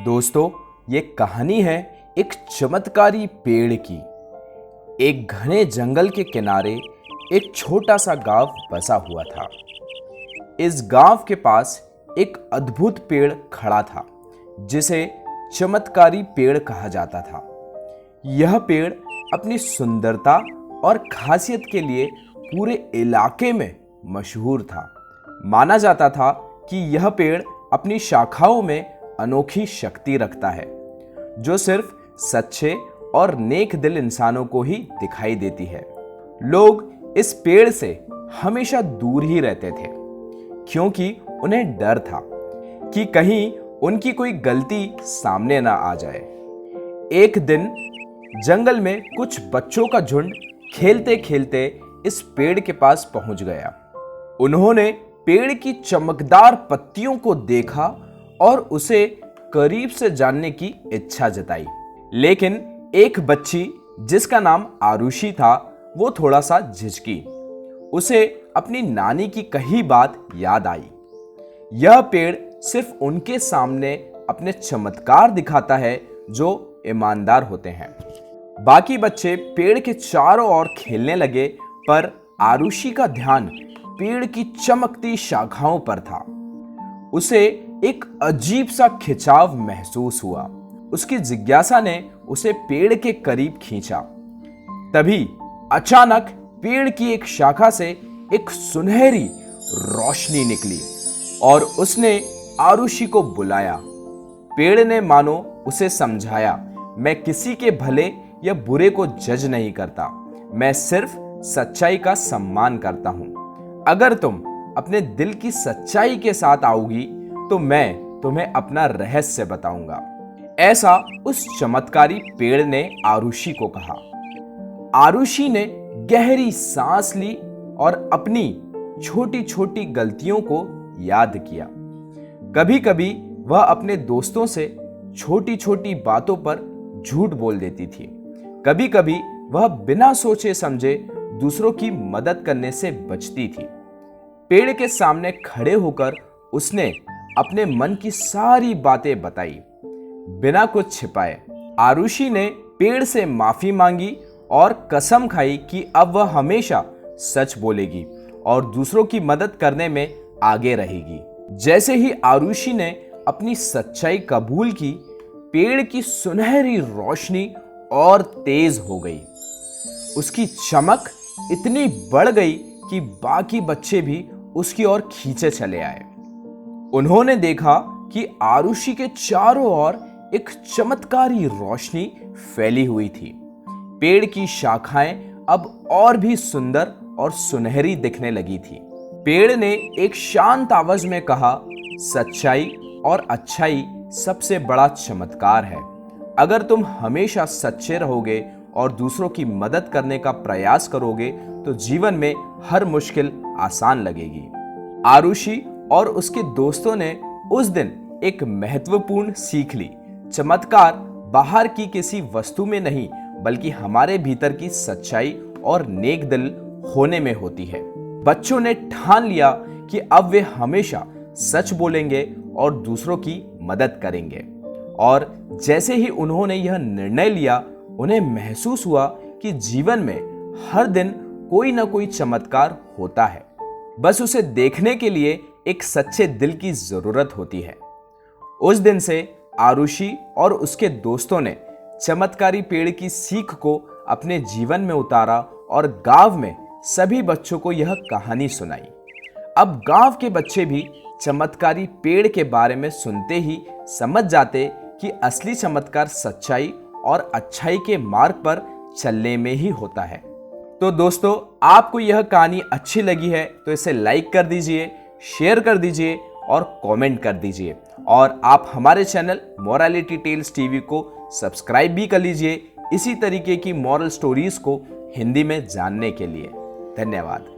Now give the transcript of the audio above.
दोस्तों, ये कहानी है एक चमत्कारी पेड़ की। एक घने जंगल के किनारे एक छोटा सा गांव बसा हुआ था। इस गांव के पास एक अद्भुत पेड़ खड़ा था जिसे चमत्कारी पेड़ कहा जाता था। यह पेड़ अपनी सुंदरता और खासियत के लिए पूरे इलाके में मशहूर था। माना जाता था कि यह पेड़ अपनी शाखाओं में अनोखी शक्ति रखता है जो सिर्फ सच्चे और नेक दिल इंसानों को ही दिखाई देती है। लोग इस पेड़ से हमेशा दूर ही रहते थे क्योंकि उन्हें डर था कि कहीं उनकी कोई गलती सामने ना आ जाए। एक दिन जंगल में कुछ बच्चों का झुंड खेलते खेलते इस पेड़ के पास पहुंच गया। उन्होंने पेड़ की चमकदार पत्तियों को देखा और उसे करीब से जानने की इच्छा जताई। लेकिन एक बच्ची जिसका नाम आरुषि था, वो थोड़ा सा झिझकी। उसे अपनी नानी की कही बात याद आई। यह पेड़ सिर्फ उनके सामने अपने चमत्कार दिखाता है जो ईमानदार होते हैं। बाकी बच्चे पेड़ के चारों ओर खेलने लगे, पर आरुषि का ध्यान पेड़ की चमकती शाखाओं पर था। उसे एक अजीब सा खिंचाव महसूस हुआ। उसकी जिज्ञासा ने उसे पेड़ के करीब खींचा। तभी अचानक पेड़ की एक शाखा से एक सुनहरी रोशनी निकली और उसने आरुषि को बुलाया। पेड़ ने मानो उसे समझाया, मैं किसी के भले या बुरे को जज नहीं करता, मैं सिर्फ सच्चाई का सम्मान करता हूं। अगर तुम अपने दिल की सच्चाई के साथ आओगी तो मैं तुम्हें अपना रहस्य बताऊंगा। ऐसा उस चमत्कारी पेड़ ने आरुषि को कहा। आरुषि ने गहरी सांस ली और अपनी छोटी छोटी गलतियों को याद किया। कभी कभी वह अपने दोस्तों से छोटी छोटी बातों पर झूठ बोल देती थी। कभी कभी वह बिना सोचे समझे दूसरों की मदद करने से बचती थी। पेड़ के सामने खड़े होकर उसने अपने मन की सारी बातें बताई, बिना कुछ छिपाए। आरुषि ने पेड़ से माफी मांगी और कसम खाई कि अब वह हमेशा सच बोलेगी और दूसरों की मदद करने में आगे रहेगी। जैसे ही आरुषि ने अपनी सच्चाई कबूल की, पेड़ की सुनहरी रोशनी और तेज हो गई। उसकी चमक इतनी बढ़ गई कि बाकी बच्चे भी उसकी ओर खींचे चले आए। उन्होंने देखा कि आरुषि के चारों ओर एक चमत्कारी रोशनी फैली हुई थी। पेड़ की शाखाएं अब और भी सुंदर और सुनहरी दिखने लगी थी। पेड़ ने एक शांत आवाज में कहा, सच्चाई और अच्छाई सबसे बड़ा चमत्कार है। अगर तुम हमेशा सच्चे रहोगे और दूसरों की मदद करने का प्रयास करोगे तो जीवन में हर मुश्किल आसान लगेगी। आरुषि और उसके दोस्तों ने उस दिन एक महत्वपूर्ण सीख ली। चमत्कार बाहर की किसी वस्तु में नहीं, बल्कि हमारे भीतर की सच्चाई और नेक दिल होने में होती है। बच्चों ने ठान लिया कि अब वे हमेशा सच बोलेंगे और दूसरों की मदद करेंगे। और जैसे ही उन्होंने यह निर्णय लिया, उन्हें महसूस हुआ कि जीवन में हर दिन कोई ना कोई चमत्कार होता है, बस उसे देखने के लिए एक सच्चे दिल की जरूरत होती है। उस दिन से आरुषि और उसके दोस्तों ने चमत्कारी पेड़ की सीख को अपने जीवन में उतारा और गांव में सभी बच्चों को यह कहानी सुनाई। अब गांव के बच्चे भी चमत्कारी पेड़ के बारे में सुनते ही समझ जाते कि असली चमत्कार सच्चाई और अच्छाई के मार्ग पर चलने में ही होता है। तो दोस्तों, आपको यह कहानी अच्छी लगी है तो इसे लाइक कर दीजिए, शेयर कर दीजिए और कमेंट कर दीजिए। और आप हमारे चैनल मोरालिटी टेल्स टीवी को सब्सक्राइब भी कर लीजिए इसी तरीके की मॉरल स्टोरीज को हिंदी में जानने के लिए। धन्यवाद।